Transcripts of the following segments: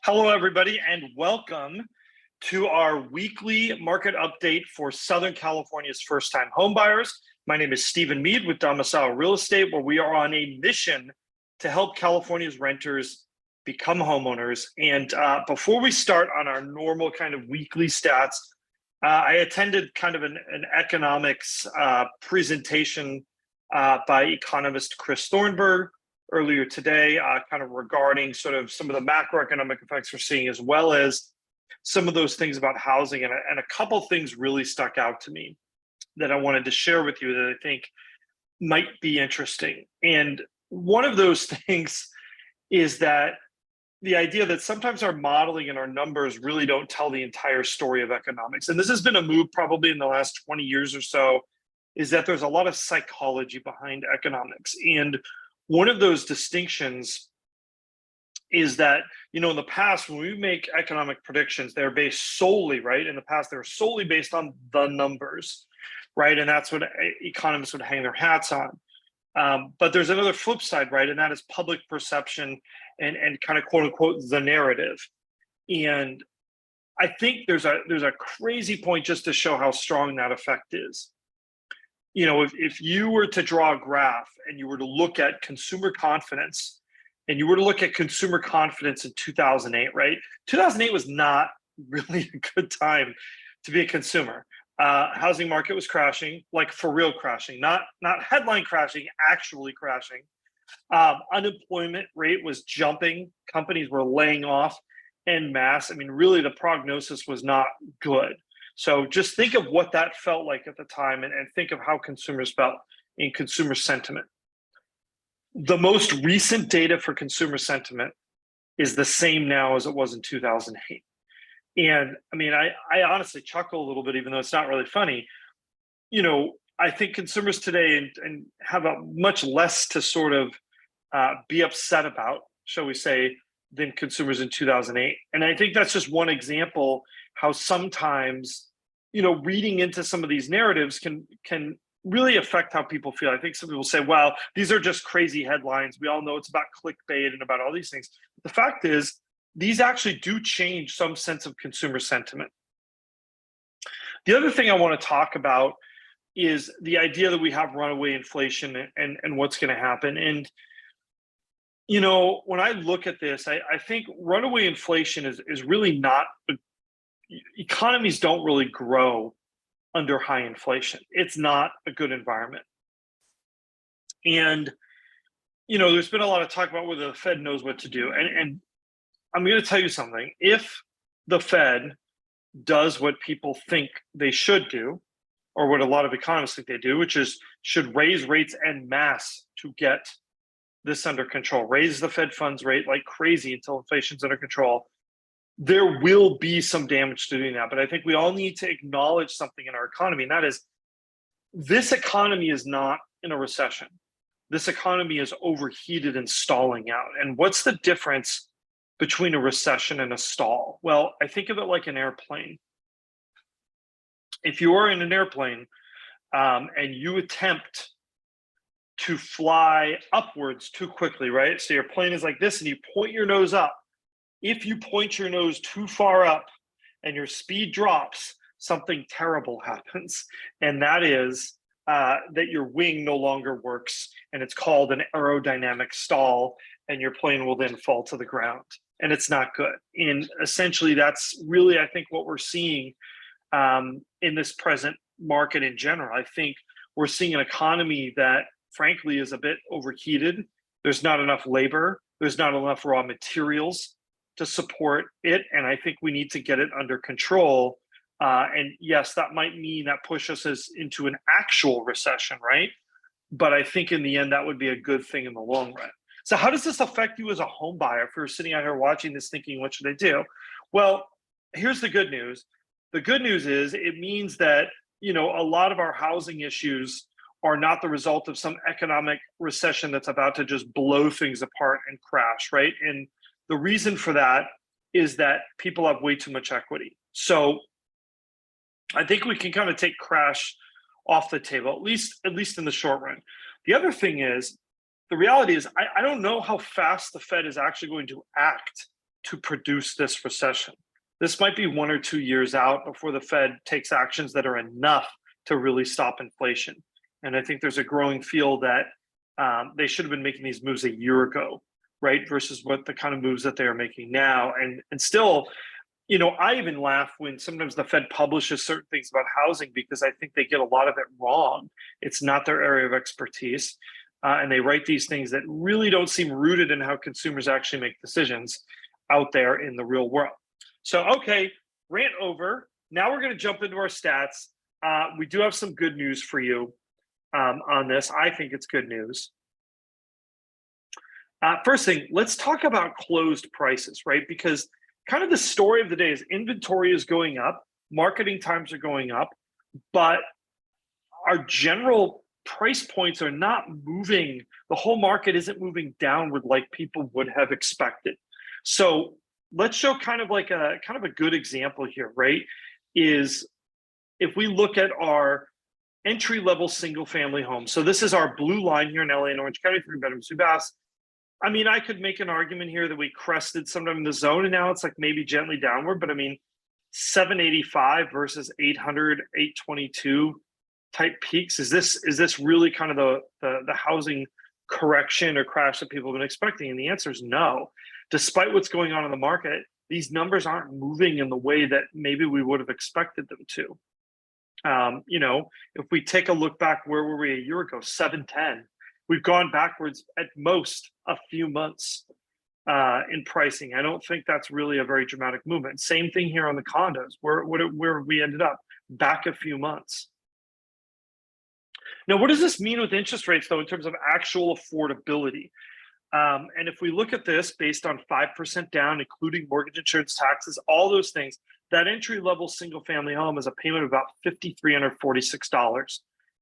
Hello, everybody, and welcome to our weekly market update for Southern California's first-time homebuyers. My name is Stephen Meade with Domicile Real Estate, where we are on a mission to help California's renters become homeowners. And before we start on our normal kind of weekly stats, I attended kind of an economics presentation by economist Chris Thornburg earlier today, kind of regarding sort of some of the macroeconomic effects we're seeing, as well as some of those things about housing. And a couple things really stuck out to me that I wanted to share with you that I think might be interesting. And one of those things is that the idea that sometimes our modeling and our numbers really don't tell the entire story of economics. And this has been a move probably in the last 20 years or so, is that there's a lot of psychology behind economics. And one of those distinctions is that, in the past, when we make economic predictions, they're based solely, right? In the past, they're solely based on the numbers, right? And that's what economists would hang their hats on. But there's another flip side, right? And that is public perception and kind of quote unquote the narrative. And I think there's a crazy point just to show how strong that effect is. If you were to draw a graph and you were to look at consumer confidence and you were to look at consumer confidence in 2008, right? 2008 was not really a good time to be a consumer. Housing market was crashing, like for real crashing, not headline crashing, actually crashing. Unemployment rate was jumping. Companies were laying off en masse. I mean, really the prognosis was not good. So just think of what that felt like at the time and think of how consumers felt in consumer sentiment. The most recent data for consumer sentiment is the same now as it was in 2008. And I mean, I honestly chuckle a little bit, even though it's not really funny. I think consumers today and have a much less to sort of be upset about, shall we say, than consumers in 2008. And I think that's just one example how sometimes, reading into some of these narratives can really affect how people feel. I think some people say, well, these are just crazy headlines. We all know it's about clickbait and about all these things. The fact is, these actually do change some sense of consumer sentiment. The other thing I want to talk about is the idea that we have runaway inflation and what's going to happen. And when I look at this, I think runaway inflation is really not, economies don't really grow under high inflation. It's not a good environment. And, there's been a lot of talk about whether the Fed knows what to do. And I'm going to tell you something. If the Fed does what people think they should do, or what a lot of economists think they do, which is should raise rates en masse to get this under control, raise the Fed funds rate like crazy until inflation's under control, there will be some damage to doing that. But I think we all need to acknowledge something in our economy, and that is this economy is not in a recession. This economy is overheated and stalling out. And what's the difference between a recession and a stall? Well, I think of it like an airplane. If you are in an airplane and you attempt to fly upwards too quickly, right? So your plane is like this and you point your nose up. If you point your nose too far up and your speed drops, something terrible happens. And that is that your wing no longer works, and it's called an aerodynamic stall, and your plane will then fall to the ground. And it's not good. And essentially, that's really, I think, what we're seeing in this present market in general. I think we're seeing an economy that, frankly, is a bit overheated. There's not enough labor. There's not enough raw materials to support it. And I think we need to get it under control. And yes, that might mean that pushes us into an actual recession, right? But I think in the end, that would be a good thing in the long run. So how does this affect you as a home buyer if you're sitting out here watching this thinking, what should I do? Well, here's the good news. The good news is it means that, a lot of our housing issues are not the result of some economic recession that's about to just blow things apart and crash, right? And the reason for that is that people have way too much equity. So I think we can kind of take crash off the table, at least in the short run. The other thing is, the reality is, I don't know how fast the Fed is actually going to act to produce this recession. This might be 1 or 2 years out before the Fed takes actions that are enough to really stop inflation. And I think there's a growing feel that they should have been making these moves a year ago, right? Versus what the kind of moves that they are making now. And still, you know, I even laugh when sometimes the Fed publishes certain things about housing because I think they get a lot of it wrong. It's not their area of expertise. And they write these things that really don't seem rooted in how consumers actually make decisions out there in the real world. So, okay, rant over. Now we're going to jump into our stats. We do have some good news for you on this. I think it's good news. First thing, let's talk about closed prices, right? Because kind of the story of the day is inventory is going up, marketing times are going up, but our general price points are not moving. The whole market isn't moving downward like people would have expected. So let's show kind of a good example here, right? Is if we look at our entry-level single-family home. So this is our blue line here in LA and Orange County, 3 bedrooms, 2 baths. I mean, I could make an argument here that we crested sometime in the zone and now it's like maybe gently downward, but I mean, 785 versus 800, 822 type peaks. Is this really kind of the housing correction or crash that people have been expecting? And the answer is no. Despite what's going on in the market, these numbers aren't moving in the way that maybe we would have expected them to. You know, if we take a look back, where were we a year ago? 710. We've gone backwards at most a few months in pricing. I don't think that's really a very dramatic movement. Same thing here on the condos. Where we ended up back a few months. Now, what does this mean with interest rates, though, in terms of actual affordability? And if we look at this based on 5% down, including mortgage insurance, taxes, all those things, that entry-level single-family home is a payment of about $5,346,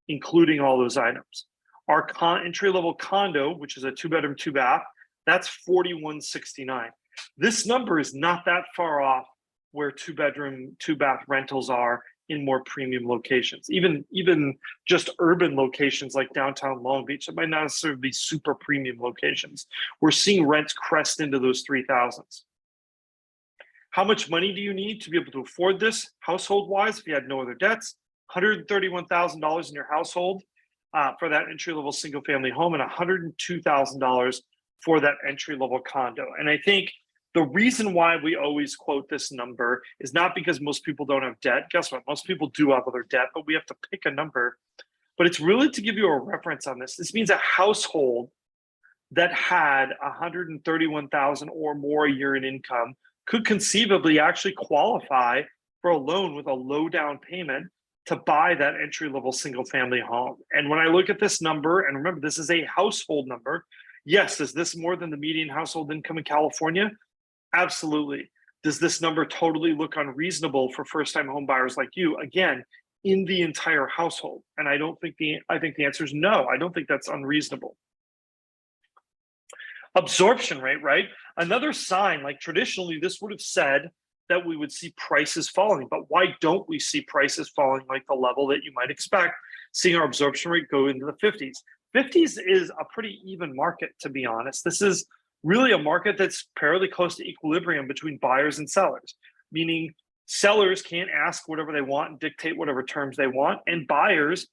including all those items. Our entry-level condo, which is a 2-bedroom, 2-bath, that's $4,169. This number is not that far off where 2-bedroom, 2-bath rentals are in more premium locations. Even just urban locations like downtown Long Beach, it might not necessarily be super premium locations. We're seeing rents crest into those 3,000s. How much money do you need to be able to afford this household-wise if you had no other debts? $131,000 in your household for that entry-level single-family home and $102,000 for that entry-level condo. And I think the reason why we always quote this number is not because most people don't have debt. Guess what? Most people do have other debt, but we have to pick a number. But it's really to give you a reference on this. This means a household that had $131,000 or more a year in income could conceivably actually qualify for a loan with a low down payment to buy that entry-level single-family home. And when I look at this number, and remember, this is a household number. Yes, is this more than the median household income in California? Absolutely. Does this number totally look unreasonable for first-time home buyers like you? Again, in the entire household. And I think the answer is no. I don't think that's unreasonable. Absorption rate, right? Another sign, like traditionally, this would have said that we would see prices falling, but why don't we see prices falling like the level that you might expect, seeing our absorption rate go into the 50s? 50s is a pretty even market, to be honest. This is really a market that's fairly close to equilibrium between buyers and sellers, meaning sellers can't ask whatever they want and dictate whatever terms they want, and buyers,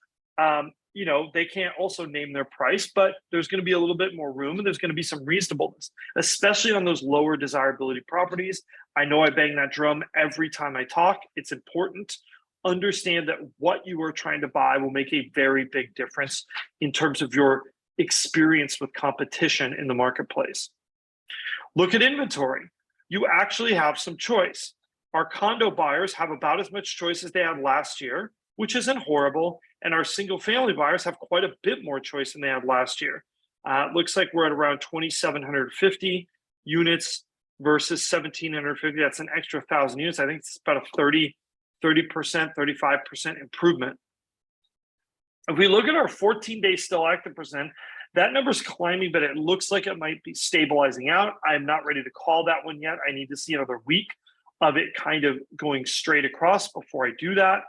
you know, they can't also name their price, but there's going to be a little bit more room and there's going to be some reasonableness, especially on those lower desirability properties. I know I bang that drum every time I talk. It's important. Understand that what you are trying to buy will make a very big difference in terms of your experience with competition in the marketplace. Look at inventory. You actually have some choice. Our condo buyers have about as much choice as they had last year, which isn't horrible. And our single family buyers have quite a bit more choice than they had last year. It looks like we're at around 2,750 units versus 1,750. That's an extra 1,000 units. I think it's about a 30%, 35% improvement. If we look at our 14-day still active percent, that number's climbing, but it looks like it might be stabilizing out. I'm not ready to call that one yet. I need to see another week of it kind of going straight across before I do that.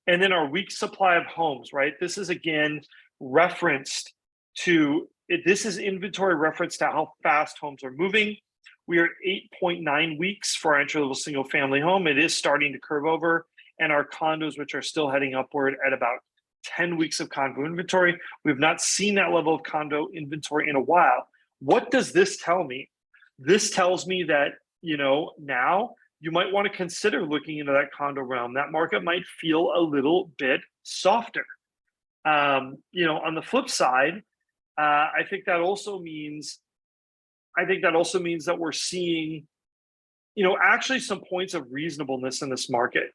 And then our week supply of homes, right? This is again referenced to, this is inventory reference to how fast homes are moving. We are at 8.9 weeks for our entry-level single-family home. It is starting to curve over, and our condos, which are still heading upward at about 10 weeks of condo inventory. We've not seen that level of condo inventory in a while. What does this tell me? This tells me that, now you might want to consider looking into that condo realm. That market might feel a little bit softer. On the flip side, I think that also means that we're seeing, actually some points of reasonableness in this market.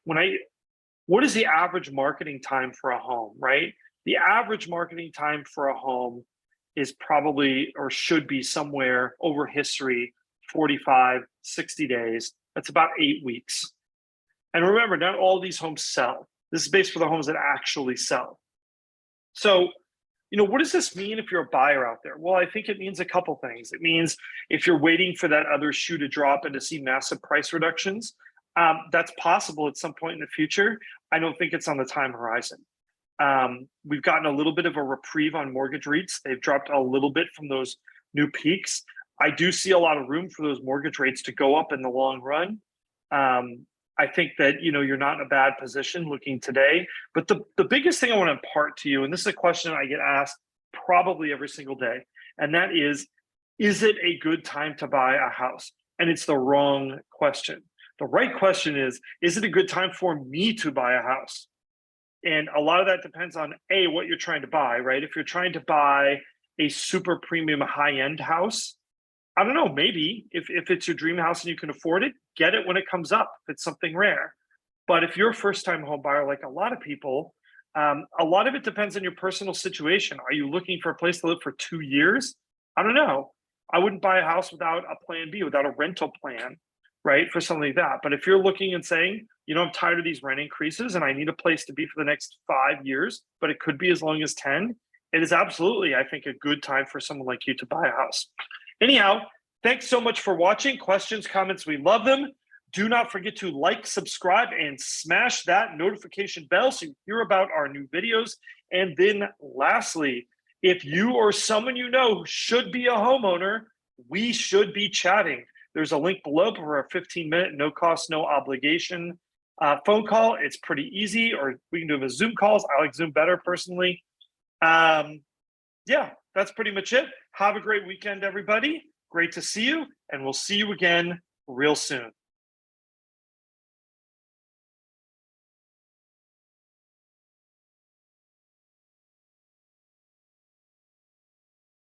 What is the average marketing time for a home, right? The average marketing time for a home is probably, or should be, somewhere over history, 45, 60 days. That's about 8 weeks. And remember, not all these homes sell. This is based for the homes that actually sell. So, what does this mean if you're a buyer out there? Well, I think it means a couple things. It means if you're waiting for that other shoe to drop and to see massive price reductions, that's possible at some point in the future. I don't think it's on the time horizon. We've gotten a little bit of a reprieve on mortgage rates. They've dropped a little bit from those new peaks. I do see a lot of room for those mortgage rates to go up in the long run. I think that, you're not in a bad position looking today. But the biggest thing I want to impart to you, and this is a question I get asked probably every single day, and that is it a good time to buy a house? And it's the wrong question. The right question is it a good time for me to buy a house? And a lot of that depends on what you're trying to buy, right? If you're trying to buy a super premium high-end house, I don't know, maybe if it's your dream house and you can afford it, get it when it comes up, if it's something rare. But if you're a first-time home buyer, like a lot of people, a lot of it depends on your personal situation. Are you looking for a place to live for 2 years? I don't know. I wouldn't buy a house without a plan B, without a rental plan, right, for something like that. But if you're looking and saying, I'm tired of these rent increases and I need a place to be for the next 5 years, but it could be as long as 10, it is absolutely, I think, a good time for someone like you to buy a house. Anyhow, thanks so much for watching. Questions, comments, we love them. Do not forget to like, subscribe, and smash that notification bell so you hear about our new videos. And then lastly, if you or someone you know should be a homeowner, we should be chatting. There's a link below for a 15-minute, no cost, no obligation phone call. It's pretty easy, or we can do a Zoom calls. I like Zoom better personally. Yeah, that's pretty much it. Have a great weekend, everybody. Great to see you, and we'll see you again real soon.